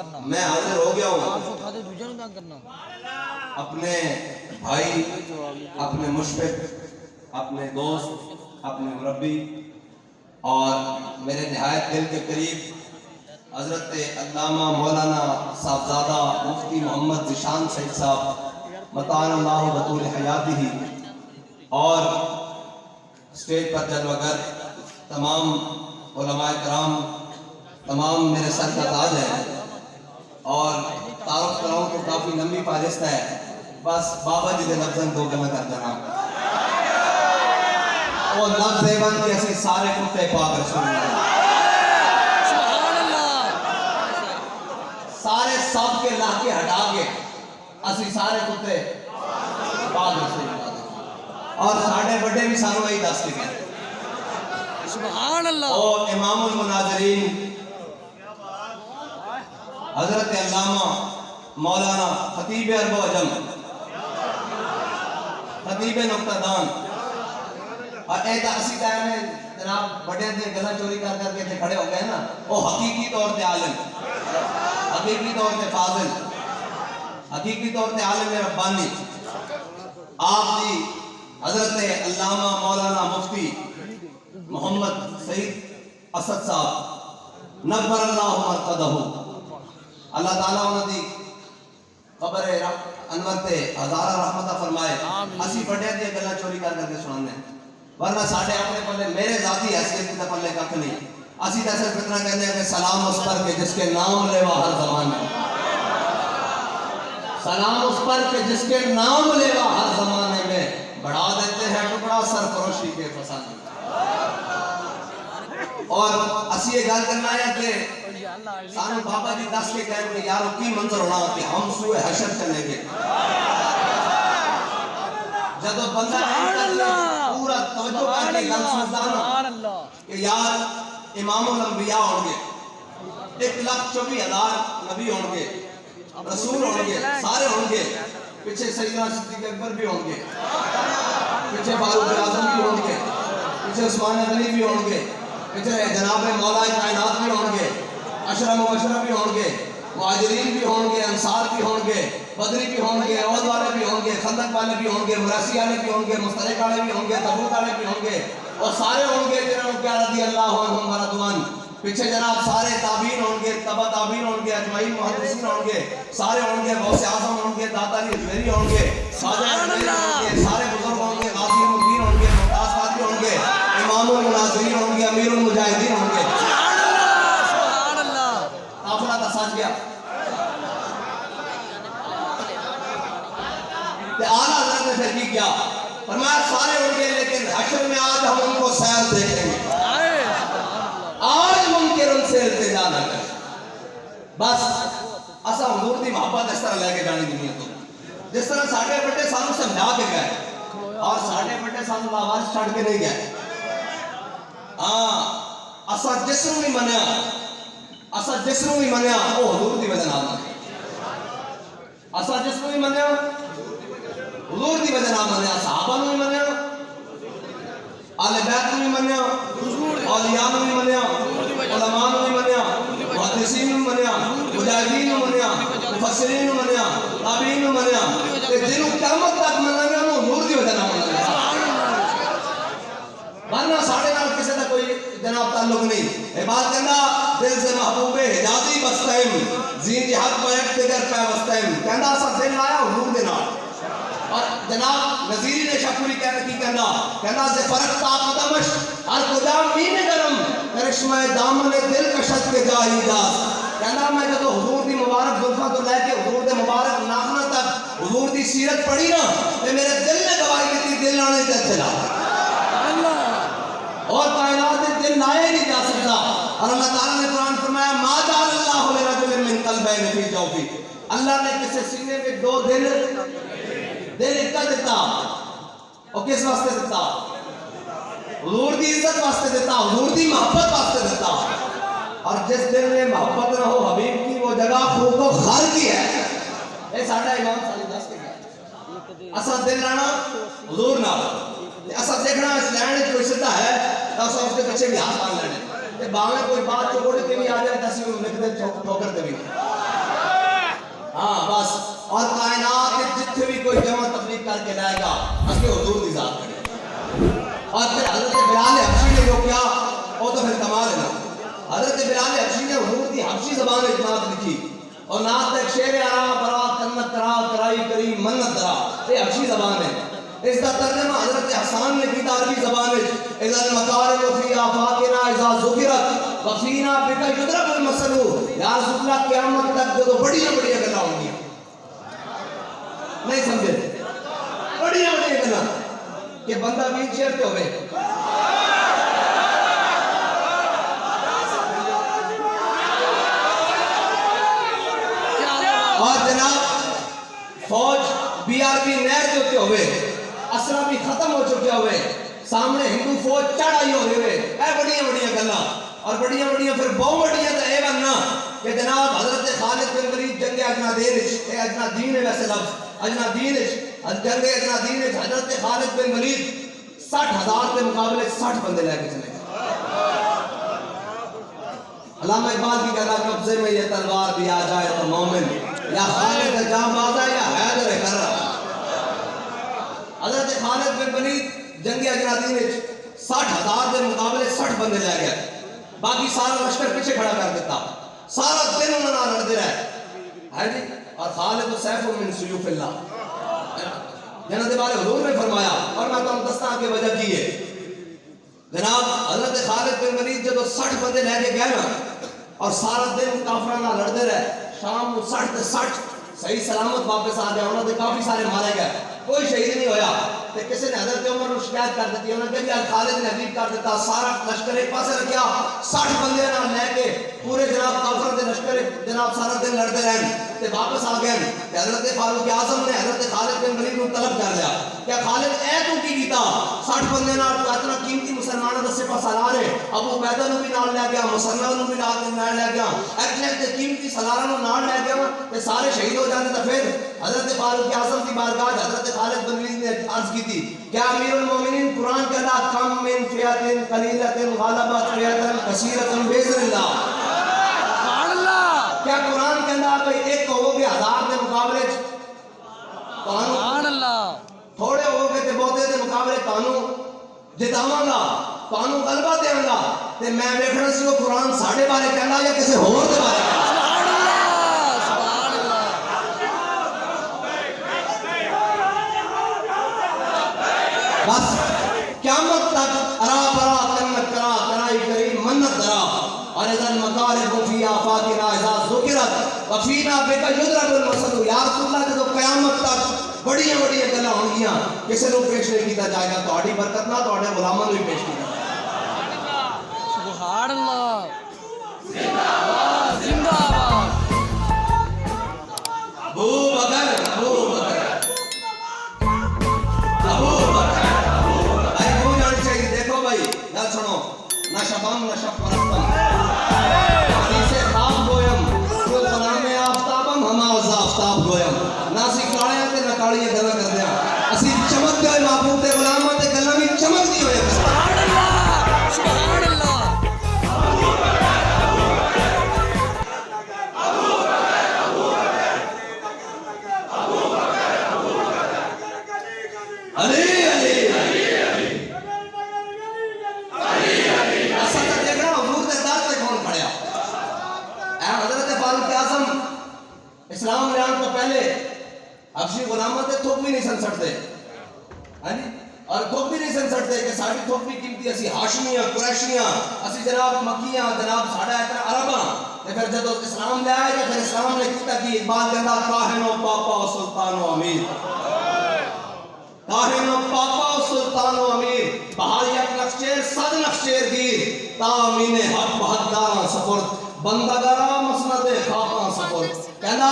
میں حاضر ہو گیا ہوں اپنے بھائی، اپنے مشفق، اپنے دوست، اپنے مربی اور میرے نہایت دل کے قریب حضرت علامہ مولانا صاحبزادہ مفتی محمد ذیشان سعید صاحب مطال اللہ بطول حیاتی ہی، اور اسٹیج پر جلوہ گر تمام علماء کرام، تمام میرے سر کا تاج ہے، اور تعارف کراؤں تو کافی لمبی فہرست ہے، بس بابا جی دے لفظاں دو گلاں کر دینا۔ وہ لفظ ایون کے اسی سارے کتے پاک رسول اللہ، سارے سب کے لاہ کے ہٹا کے اسی سارے کتے پاک رسول اللہ، اور ساڑھے بڑے بھی سانوں ہی دس کے گئے۔ سبحان اللہ۔ اور امام المناظرین حضرت علامہ مولانا خطیب عرب و عجم، خطیب نقطہ دان، اور ایک اسی ٹائم میں جناب بڑے دے گلہ چوری کر کے تھے کھڑے ہو گئے نا، وہ حقیقی طور تے عالم، حقیقی طور تے فاضل، حقیقی طور تے عالم ربانی، آپ دی حضرت علامہ مولانا مفتی محمد سعید اسد صاحب نبر اللہ مرقدہ، اللہ تعالیٰ انہوں دی قبر انور تے ہزارہ رحمتہ فرمائے۔ اسی بڑے دے گلہ چوری کر کے سنانے، ورنہ ساڑھے اپنے پلے میرے ذاتی حیثیت کے پلے ککھ نہیں، اسی طرح فتنہ کہتے ہیں کہ سلام اس پر کہ جس کے نام لیوا ہر زمان میں، سلام اس پر کہ جس کے نام لیوا ہر زمانے میں، بڑھا دیتے ہیں ٹکڑا سرفروشی کے فساد میں۔ اور اسی یہ گل کرنا ہے کہ سانو بابا جی دس کے کہتے ہیں یارو کی منظر ہونا کہ ہم سوئے حشر چلیں گے، جدو بندہ پورا توجہ کر کے گل سنتا نا کہ یار امام الانبیاء ہوں گے، 1,24,000 نبی ہوں گے، رسول ہوں گے، سارے ہوں گے، پیچھے سیدنا صدیق اکبر بھی ہوں گے، پیچھے فاروق اعظم بھی ہوں گے، پیچھے عثمان غنی بھی ہوں گے، پیچھے جناب مولا کائنات بھی ہوں گے، عشرہ مبشرہ بھی ہوں گے، مہاجرین بھی ہوں گے، انصار بھی ہوں گے، بدری بھی ہوں گے، احد والے بھی ہوں گے، خندق والے بھی ہوں گے، مراسی والے بھی ہوں گے، مستلق والے بھی ہوں گے، تبوک والے بھی ہوں گے، اور سارے ہوں گے جنہوں کیا رضی اللہ عنہم ورضوان، پیچھے جناب سارے تابعین ہوں گے، تبع تابعین ہوں گے، اجمعین محدثین ہوں گے، سارے ہوں گے، غوث اعظم ہوں گے، داتا علی حجویری ہوں گے، خواجہ اجمیری ہوں گے، سارے بزرگ ہوں گے، غازی المدین ہوں گے، ممتاز قادری ہوں گے، امام المناظرین ہوں گے، امیر المجاہدین ہوں گے۔ قافلہ تا سچ گیا کہ اعلیٰ حضرت نے پھر کی کیا؟ فرمایا سارے ہوں گے لیکن حشر میں آج ہم ان کو سیر دیکھیں گے، آج منکر ان سے التجا نہ کریں۔ بس اسا حضور دی محبت اس طرح لے کے جانی دنیا تو، جس طرح ساڑھے بڑے سانوں سمجھا کے گئے اور ساڑھے بڑے سانوں لاواز چھڑ کے نہیں گئے۔ اسا جسم نہیں منیا، اسا جسم نہیں منیا، وہ حضور دی وجہ نہ منیا، اسا جسم نہیں منیا، حضور دی وجہ نہ منیا، صحابہ نہیں منیا، آل بیت نہیں منیا، اولیاء نہیں منیا، علماء نہیں منیا، محدثین نہیں منیا، مجاہدین نہیں منیا، مفسرین نہیں منیا، تابعین نہیں منیا، کہ جنہوں قیامت تک منیا گیا وہ حضور دی وجہ نہ منیا، ورنہ ساڑھے نال کسی دا کوئی جناب تعلق نہیں۔ اے بات کہنا دل سے محبوب حجازی بستائم، زین جہاد کو ایک دیگر پہ بستائم، کہنا سا دل آیا حضور دے نال۔ اور جناب نظیری نے شکوری کہنا سے فرق تاک دمش ہر قدام مین گرم کرشمہ دامن دل کشت کے جاہی جاس، کہنا میں جب حضور دی مبارک ظلفہ تو لے کے حضور دے مبارک ناخنہ تک حضور دی سیرت پڑھی نا، کہ میرے دل نے گواہی کی تھی دل آنے تے چلا، اور کائنات دل لائے نہیں جا سکتا۔ اور اللہ تعالیٰ نے قرآن فرمایا ما جعل اللہ لرجل من قلبین فی جوفہ، اللہ نے کسی سینے میں دو دل اکا دیتا، اور کس واسطے دیتا؟ حضور دی عزت واسطے دیتا، حضور دی محبت واسطے دیتا۔ اور جس دل میں محبت نہ ہو حبیب کی وہ جگہ خوب و خار کی ہے۔ اے ساڑھا امام صلی اللہ علیہ وسلم اسا دل لانا حضور نہ، اسا دیکھنا اس لینڈ کوئی سدھا ہے تو اسا اس کے پچھے بھی ہاتھ مان لینے، باویں کوئی بات چوکوڑے کے بھی آ جائے تسی وہ لکھ دے ٹھوکر دے بھی اور پھر حضرت بلال حبشی نے جو کیا وہ تو پھر کمال ہے نا. حضرت بلال حبشی نے حضور کی حبشی زبان میں نعت لکھی اور نعت ایک شعر آرا برا کنت کرا کرائی کری منت درا, یہ حبشی زبان ہے. اس کا ترجمہ حضرت حسان نے کیا عربی زبان میں, اذا المکارم فی آفاقنا اذا ذکرت وفینا بک یضرب المثل. یا رسول اللہ قیامت تک جو بڑی بڑی گلاں ہوں گی, نہیں سمجھے, بڑی بڑی گلاں کہ بندہ ویل چیئر پہ ہوئے, اور جناب فوج بی آر پی نہر کے ہوتے ہوئے, اسرا بھی ختم ہو چکے ہوئے, سامنے ہندو فوج چڑھ آئی ہو رہے, اے بڑیاں بڑیاں گلاں اور بڑیاں بڑیاں پھر بہت بڑیاں تو اے بننا کہ جناب حضرت خالد بن ولید جنگ اجنادین اے اجنادین ہے ویسے لفظ اجنادین جنگ اجنادین حضرت خالد بن ولید 60,000 کے مقابلے 60 بندے لے کے چلے گئے. علامہ اقبال کی کہا قبضے میں یہ تلوار بھی آ جائے تو مومن یا خالد جام بازا یا حیدر کر رہا. حضرت خالد بن ولید جنگ اجنادین 60,000 کے مقابلے 60 بندے لے گئے, باقی سارا لشکر پیچھے کھڑا کر دیتا, سارا دن انہوں نے لڑتے رہے ہے جی. اور خالد سیف من سیوف اللہ جنت والے حضور نے فرمایا, اور میں تو دستان کی وجہ کی ہے جناب حضرت خالد بن ولید جب 60 بندے لے کے گئے نا اور سارا دن کافرانہ لڑتے رہے, شام کو 60 صحیح سلامت واپس آ گیا, انہوں نے کافی سارے مارے گئے, کوئی شہید نہیں ہویا. تے کسی نے حضرت عمر کو شکایت کر دیتی, انہوں نے کہا خالد نے حبیب کر دیتا, سارا لشکر ایک پاسے رکھیا 60 بندے نہ لے کے پورے جناب کافر دے لشکر جناب سارا دن لڑتے رہن تے واپس آ گئے. تے حضرت فاروق اعظم نے حضرت خالد بن ولید کو طلب کر لیا کہ خالد اے تو کی کیتا 60 بندے نہ اتنا قیمتی مسلمانوں دا سپاہ سالار ہے, ابو عبیدہ نو بھی نال لے گیا, مسنہ نو بھی نال لے گیا, اتنے قیمتی سالاروں نو نال لے گیا تے سارے شہید ہو جاندے. تے پھر حضرت فاروق اعظم کی بارگاہ حضرت خالد بن ولید نے عرض کی تھی کیا امیر المومنین قرآن کے اللہ کم من فیات قلیلۃ غلبت فیات کثیرۃ باذن اللہ, سبحان اللہ, کیا قرآن کے اندر کوئی ایک ہو گے 1000 کے مقابلے سبحان اللہ, تھوڑے ہو گے تے بہتے دے مقابلے تانوں جتاواں گا, تانوں غلبہ دیاں گا. تے میں ویکھنا سی وہ قرآن ساڈے بارے کہنا یا کسی ہور دے بارے کہنا. سبحان اللہ, بس قیامت تک ارا برا کنت کرا کرائی کری منت درا, اور اذا المکارم فی آفاقنا اذا ذکرت وفینا بک یضرب المثل. یا رسول اللہ جب قیامت تک بڑی بڑی گلاں ہون گیاں کسی نو پیش نہیں کیتا جائے گا, تہاڈی برکت نال تہاڈے غلاماں نو بھی پیش کیتا جائے گا. سبحان اللہ, زندہ باد. ابو بکر ابو بکر ابو بکر بھائی کیوں جانی چاہیے. دیکھو بھائی گل سنو, نہ شبم نہ شب پرستم حدیث خواب گویم تو غلام آفتابم ہم آفتاب گویم, نہ اسی کالیاں تے نہ کالیاں گلاں کردے ہاں, اسی چمک گئے محبوب تے غلاماں تے گلاں بھی چمک دی ہوئے. سبحان اللہ, سبحان اللہ. علی علی ایسا کر دیکھنا حضور کے در پہ کون کھڑیا. اے حضرت فاروق اعظم اسلام لیان کو پہلے حبشی غلاموں تے تھوک بھی نہیں سن سکتے, اور تھوک بھی نہیں سن سکتے کہ ساری تھوک بھی قیمتی اسی ہاشمیاں قریشیاں اسی جناب مکیاں جناب ساڑھا اتنا عرباں. تے پھر جب اسلام لے آئے تو پھر اسلام نے کیتا کہ اقبال کہندا کاہن و پاپا و سلطان و امیر, کاہن و پاپا و سلطان و امیر, بہار یک نخچیر صد نخچیر گیر, تامین حق بحقداراں سپرد بندگارا مسند خاقاں سپرد. کہنا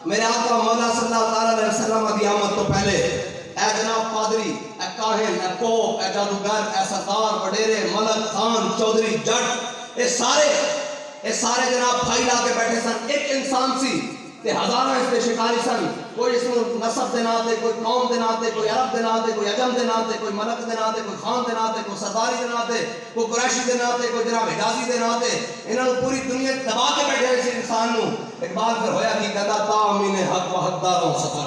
میرے آقا مولا صلی اللہ علیہ وسلم کی آمد تو پہلے اے جناب پادری, اے کاہن, اے پوپ, اے جادوگر, اے سردار, وڈیرے, ملک, خان, چودھری, جٹ, یہ سارے جناب بھائی لا کے بیٹھے سن. ایک انسان سی تے ہزاراں اس کے شکاری سن, کوئی اس کو نسب دے ناتے, کوئی قوم دے ناتے, کوئی عرب دے ناتے, کوئی عجم دے ناتے, کوئی ملک دے ناتے, کوئی خان دے ناتے, کوئی سرداری دے ناتے, کوئی قریشی دے ناتے, کوئی جناب حجازی دے ناتے. انہاں نے پوری دنیا دبا کے بیٹھے اس انسان نو. اقبال پھر ہویا کی کہتا تامین حق و حقداروں سفر.